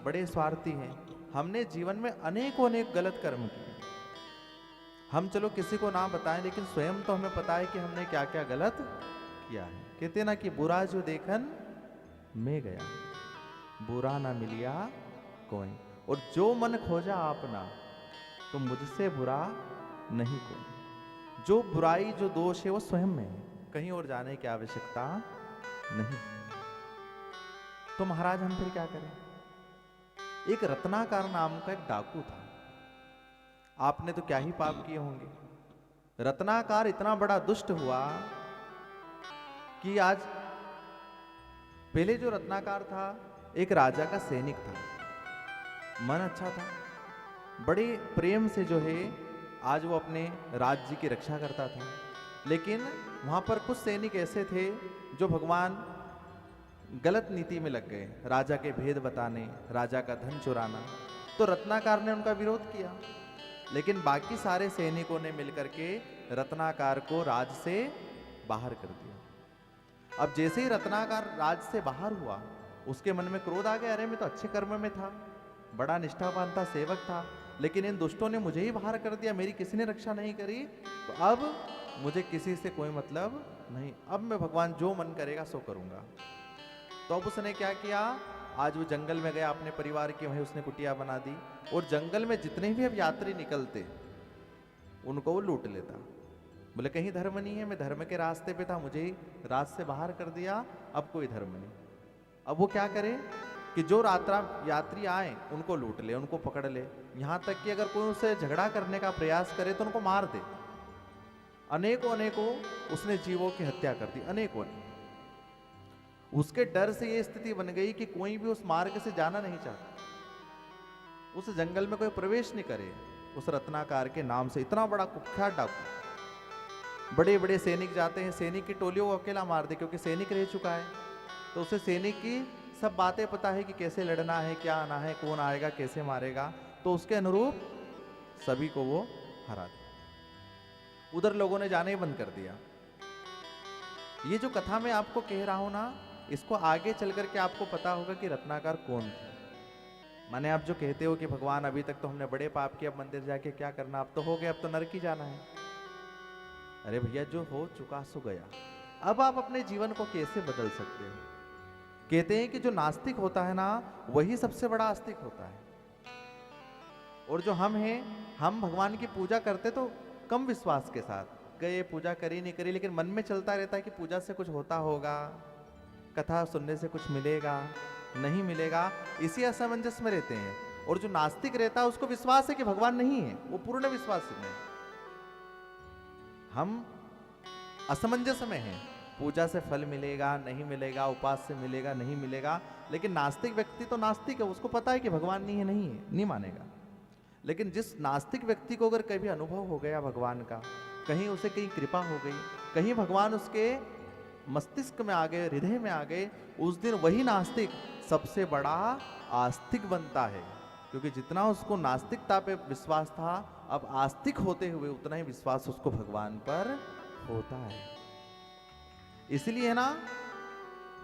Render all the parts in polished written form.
बड़े स्वार्थी हैं। हमने जीवन में अनेकों अनेक गलत कर्म किए। हम चलो किसी को ना बताएं, लेकिन स्वयं तो हमें पता है कि हमने क्या क्या गलत किया है। कहते ना कि बुरा जो देखन मैं गया, बुरा ना मिलिया कोई, और जो मन खोजा आपना, तो मुझसे बुरा नहीं कोई। जो बुराई जो दोष है वो स्वयं में है, कहीं और जाने की आवश्यकता नहीं। तो महाराज हम फिर क्या करें? एक रत्नाकर नाम का एक डाकू था। आपने तो क्या ही पाप किए होंगे। रत्नाकर इतना बड़ा दुष्ट हुआ कि आज, पहले जो रत्नाकर था एक राजा का सैनिक था, मन अच्छा था, बड़े प्रेम से जो है आज वो अपने राज्य की रक्षा करता था। लेकिन वहां पर कुछ सैनिक ऐसे थे जो भगवान गलत नीति में लग गए, राजा के भेद बताने, राजा का धन चुराना। तो रत्नाकर ने उनका विरोध किया, लेकिन बाकी सारे सैनिकों ने मिलकर के रत्नाकर को राज से बाहर कर दिया। अब जैसे ही रत्नाकर राज से बाहर हुआ, उसके मन में क्रोध आ गया, अरे मैं तो अच्छे कर्म में था, बड़ा निष्ठावान था, सेवक था, लेकिन इन दुष्टों ने मुझे ही बाहर कर दिया, मेरी किसी ने रक्षा नहीं करी, तो अब मुझे किसी से कोई मतलब नहीं, अब मैं भगवान जो मन करेगा सो करूंगा। तो अब उसने क्या किया, आज वो जंगल में गया, अपने परिवार की वहीं उसने कुटिया बना दी, और जंगल में जितने भी अब यात्री निकलते उनको वो लूट लेता। बोले कहीं धर्म नहीं है, मैं धर्म के रास्ते पे था, मुझे ही राज से बाहर कर दिया, अब कोई धर्म नहीं। अब वो क्या करे कि जो यात्री आए उनको लूट ले, उनको पकड़ ले, यहां तक कि अगर कोई उसे झगड़ा करने का प्रयास करे तो उनको मार दे। अनेकों अनेकों उसने जीवों की हत्या कर दी, अनेकों। उसके डर से ये स्थिति बन गई कि कोई भी उस मार्ग से जाना नहीं चाहता, उस जंगल में कोई प्रवेश नहीं करे। उस रत्नाकर के नाम से इतना बड़ा कुख्यात डाकू, बड़े बड़े सैनिक जाते हैं, सैनिक की टोलियों को अकेला मार दे, क्योंकि सैनिक रह चुका है, तो उसे सैनिक की सब बातें पता है कि कैसे लड़ना है, क्या आना है, कौन आएगा, कैसे मारेगा, तो उसके अनुरूप सभी को वो हरा दे। उधर लोगों ने जाना ही बंद कर दिया। ये जो कथा मैं आपको कह रहा हूं ना, इसको आगे चल करके आपको पता होगा कि रत्नाकर कौन थे। माने आप जो कहते हो कि भगवान अभी तक तो हमने बड़े पाप किए, अब मंदिर जाके क्या करना, अब तो हो गया, अब तो नरक ही जाना है। अरे भैया, जो हो चुका सो गया, अब आप अपने जीवन को कैसे बदल सकते हो? कहते हैं कि जो नास्तिक होता है ना, वही सबसे बड़ा आस्तिक होता है। और जो हम हैं, हम भगवान की पूजा करते तो कम विश्वास के साथ गए, पूजा करी नहीं करी, लेकिन मन में चलता रहता है कि पूजा से कुछ होता होगा, कथा सुनने से कुछ मिलेगा, नहीं मिलेगा, इसी असमंजस में रहते हैं। और जो नास्तिक रहता है उसको विश्वास है कि भगवान नहीं है, वो पूर्ण विश्वास में। हम असमंजस में हैं, पूजा से फल मिलेगा नहीं मिलेगा, उपास से मिलेगा नहीं मिलेगा, लेकिन नास्तिक व्यक्ति तो नास्तिक है, उसको पता है कि भगवान नहीं है, नहीं मानेगा। लेकिन जिस नास्तिक व्यक्ति को अगर कभी अनुभव हो गया भगवान का, कहीं उसे कहीं कृपा हो गई, कहीं भगवान उसके मस्तिष्क में आ गए, हृदय में आ गए, उस दिन वही नास्तिक सबसे बड़ा आस्तिक बनता है। क्योंकि जितना उसको नास्तिकता पे विश्वास था, अब आस्तिक होते हुए उतना ही विश्वास उसको भगवान पर होता है। इसलिए ना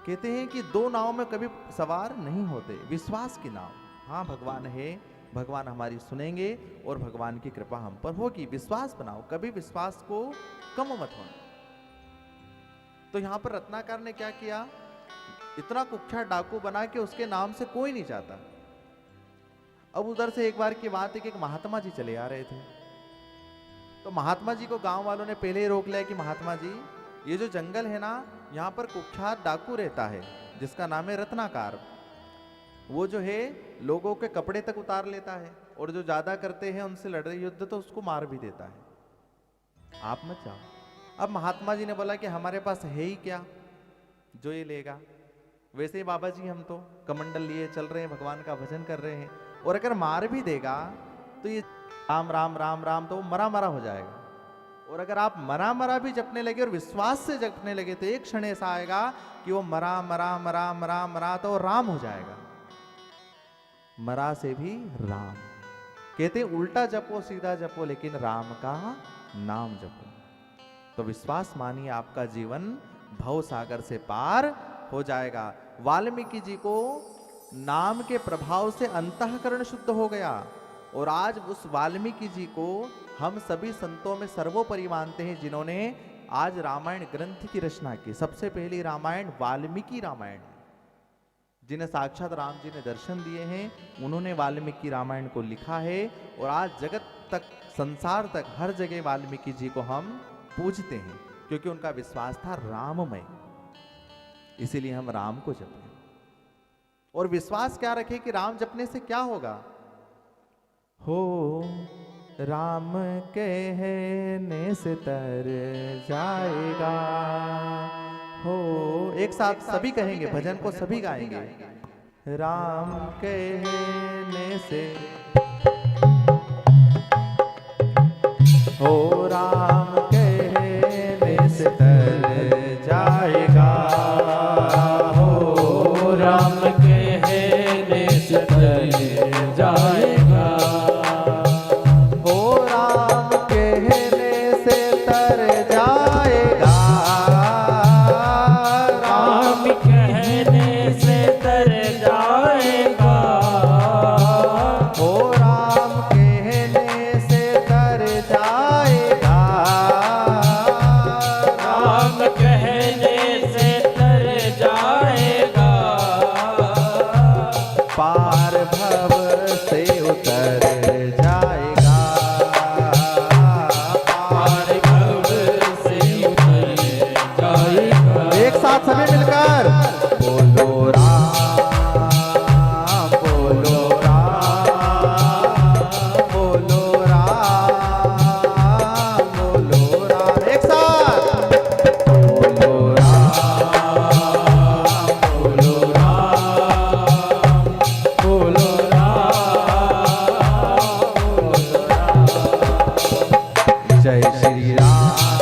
कहते हैं कि दो नाव में कभी सवार नहीं होते, विश्वास की नाव। हाँ, भगवान है, भगवान हमारी सुनेंगे और भगवान की कृपा हम पर होगी। विश्वास बनाओ, कभी विश्वास को कम मत होना। तो यहां पर रत्नाकर ने क्या किया, इतना कुख्यात डाकू बना के उसके नाम से कोई नहीं चाहता। अब उधर से एक बार की बात है कि एक महात्मा जी चले आ रहे थे, तो महात्मा जी को गांव वालों ने पहले ही रोक लिया कि महात्मा जी, ये जो जंगल है ना, यहाँ पर कुख्यात डाकू रहता है जिसका नाम है रत्नाकर। वो जो है लोगों के कपड़े तक उतार लेता है, और जो ज्यादा करते हैं उनसे लड़ रहे युद्ध तो उसको मार भी देता है, आप मत जाओ। अब महात्मा जी ने बोला कि हमारे पास है ही क्या जो ये लेगा, वैसे ही बाबा जी हम तो कमंडल लिए चल रहे हैं, भगवान का भजन कर रहे हैं, और अगर मार भी देगा तो ये राम राम राम राम तो वो मरा मरा हो जाएगा। और अगर आप मरा मरा भी जपने लगे और विश्वास से जपने लगे तो एक क्षण ऐसा आएगा कि वो मरा मरा मरा मरा मरा तो राम हो जाएगा। मरा से भी राम। कहते उल्टा जपो सीधा जपो, लेकिन राम का नाम जपो। तो विश्वास मानिए, आपका जीवन भव सागर से पार हो जाएगा। वाल्मीकि जी को नाम के प्रभाव से अंतःकरण शुद्ध हो गया। और आज उस वाल्मीकि जी को हम सभी संतों में सर्वोपरि मानते हैं, जिन्होंने आज रामायण ग्रंथ की रचना की। सबसे पहली रामायण वाल्मीकि रामायण है, जिन्हें साक्षात राम जी ने दर्शन दिए हैं, उन्होंने वाल्मीकि रामायण को लिखा है। और आज जगत तक, संसार तक, हर जगह वाल्मीकि जी को हम पूजते हैं, क्योंकि उनका विश्वास था राममय, इसीलिए हम राम को जपते हैं। और विश्वास क्या रखे कि राम जपने से क्या होगा? हो राम कहने से तर जाएगा। हो, एक साथ सभी कहेंगे, भजन को सभी गाएंगे। राम कहने से, हो राम कहने से तर जाएगा। हो राम कहने से तर जाएगा। हो राम कहने से तर जाएगा। राम कहने से तर जाएगा। हो राम कहने से तर जाएगा। राम कहने से तर जाएगा। पार भव से उतर जाएगा। पार भव से उतर जाएगा। एक साथ सभी मिलकर बोलो राम, बोलो राम, बोलो राम, बोलो राम। एक साथ बोलो राम, बोलो राम, बोलो राम, बोलो राम। जय श्री राम,